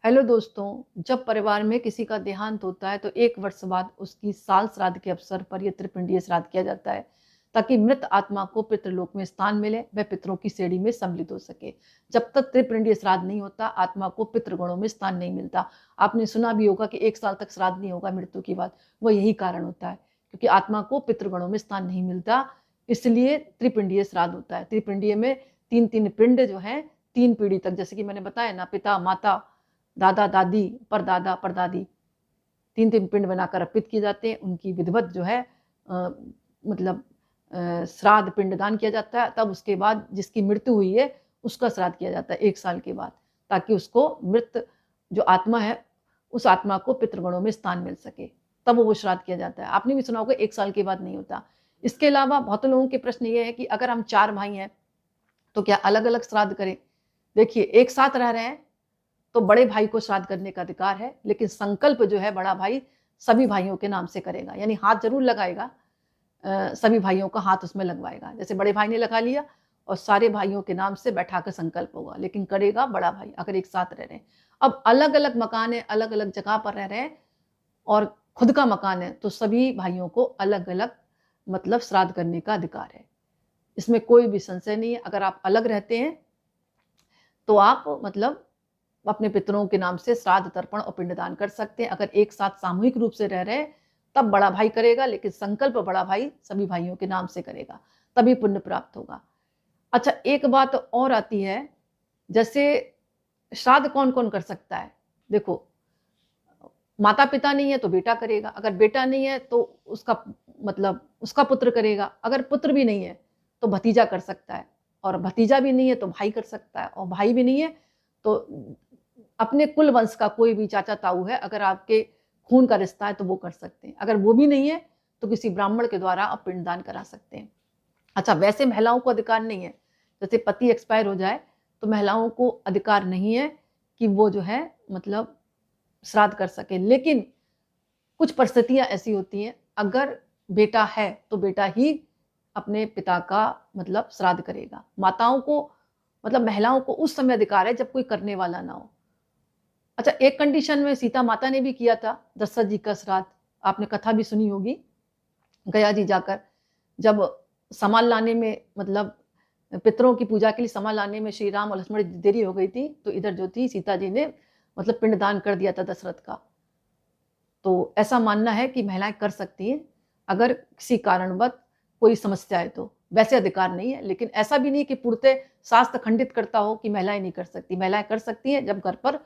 Hello दोस्तों, जब परिवार में किसी का देहांत होता है तो 1 वर्ष बाद उसकी साल श्राद्ध के अवसर पर यह त्रिपिंडीय श्राद्ध किया जाता है ताकि मृत आत्मा को पितृलोक में स्थान मिले, वह पितरों की श्रेणी में सम्मिलित हो सके। जब तक त्रिपिंडीय श्राद्ध नहीं होता, आत्मा को पितृगणों में स्थान नहीं मिलता। आपने सुना भी होगा कि 1 साल तक श्राद्ध नहीं होगा मृत्यु के बाद। वह यही कारण होता है, क्योंकि आत्मा को पितृगणों में स्थान नहीं मिलता, इसलिए त्रिपिंडीय श्राद्ध होता है। त्रिपिंडीय में 3-3 पिंड जो है 3 पीढ़ी तक, जैसे कि मैंने बताया ना, पिता माता, दादा दादी, परदादा परदादी, 3-3 पिंड बनाकर अर्पित किए जाते हैं। उनकी विधिवत जो है मतलब श्राद्ध पिंडदान किया जाता है। तब उसके बाद जिसकी मृत्यु हुई है उसका श्राद्ध किया जाता है 1 साल के बाद, ताकि उसको मृत जो आत्मा है उस आत्मा को पितृगणों में स्थान मिल सके, तब वो श्राद्ध किया जाता है। आपने भी सुना होगा 1 साल के बाद नहीं होता। इसके अलावा बहुत लोगों के प्रश्न ये है कि अगर हम 4 भाई हैं तो क्या अलग अलग श्राद्ध करें। देखिए, एक साथ रह रहे हैं तो बड़े भाई को श्राद्ध करने का अधिकार है, लेकिन संकल्प जो है बड़ा भाई सभी भाइयों के नाम से करेगा, यानी हाथ जरूर लगाएगा, सभी भाइयों का हाथ उसमें लगवाएगा। जैसे बड़े भाई ने लगा लिया और सारे भाइयों के नाम से बैठा कर संकल्प होगा, लेकिन करेगा बड़ा भाई अगर एक साथ रह रहे हैं। अब अलग अलग मकान है, अलग अलग जगह पर रह रहे हैं और खुद का मकान है, तो सभी भाइयों को अलग अलग मतलब श्राद्ध करने का अधिकार है। इसमें कोई भी संशय नहीं है। अगर आप अलग रहते हैं तो आप मतलब अपने पितरों के नाम से श्राद्ध तर्पण और पिंडदान कर सकते हैं। अगर एक साथ सामूहिक रूप से रह रहे हैं तब बड़ा भाई करेगा, लेकिन संकल्प बड़ा भाई सभी भाइयों के नाम से करेगा, तभी पुण्य प्राप्त होगा। अच्छा, एक बात और आती है, जैसे श्राद्ध कौन कौन कर सकता है। देखो, माता पिता नहीं है तो बेटा करेगा, अगर बेटा नहीं है तो उसका मतलब उसका पुत्र करेगा, अगर पुत्र भी नहीं है तो भतीजा कर सकता है, और भतीजा भी नहीं है तो भाई कर सकता है, और भाई भी नहीं है तो अपने कुल वंश का कोई भी चाचा ताऊ है, अगर आपके खून का रिश्ता है तो वो कर सकते हैं। अगर वो भी नहीं है तो किसी ब्राह्मण के द्वारा आप पिंडदान करा सकते हैं। अच्छा, वैसे महिलाओं को अधिकार नहीं है, जैसे पति एक्सपायर हो जाए तो महिलाओं को अधिकार नहीं है कि वो जो है मतलब श्राद्ध कर सके, लेकिन कुछ परिस्थितियां ऐसी होती हैं, अगर बेटा है तो बेटा ही अपने पिता का मतलब श्राद्ध करेगा। माताओं को मतलब महिलाओं को उस समय अधिकार है जब कोई करने वाला ना हो। अच्छा, एक कंडीशन में सीता माता ने भी किया था दशरथ जी का श्राद्ध, आपने कथा भी सुनी होगी। गया जी जाकर जब सामान लाने में मतलब पितरों की पूजा के लिए सामान लाने में श्री राम और लक्ष्मण जी देरी हो गई थी, तो इधर जो थी सीता जी ने मतलब पिंडदान कर दिया था दशरथ का। तो ऐसा मानना है कि महिलाएं कर सकती हैं अगर किसी कारणवश कोई समस्या है तो। वैसे अधिकार नहीं है, लेकिन ऐसा भी नहीं कि पूर्णतः शास्त्र खंडित करता हो कि महिलाएं नहीं कर सकती। महिलाएं कर सकती हैं जब घर पर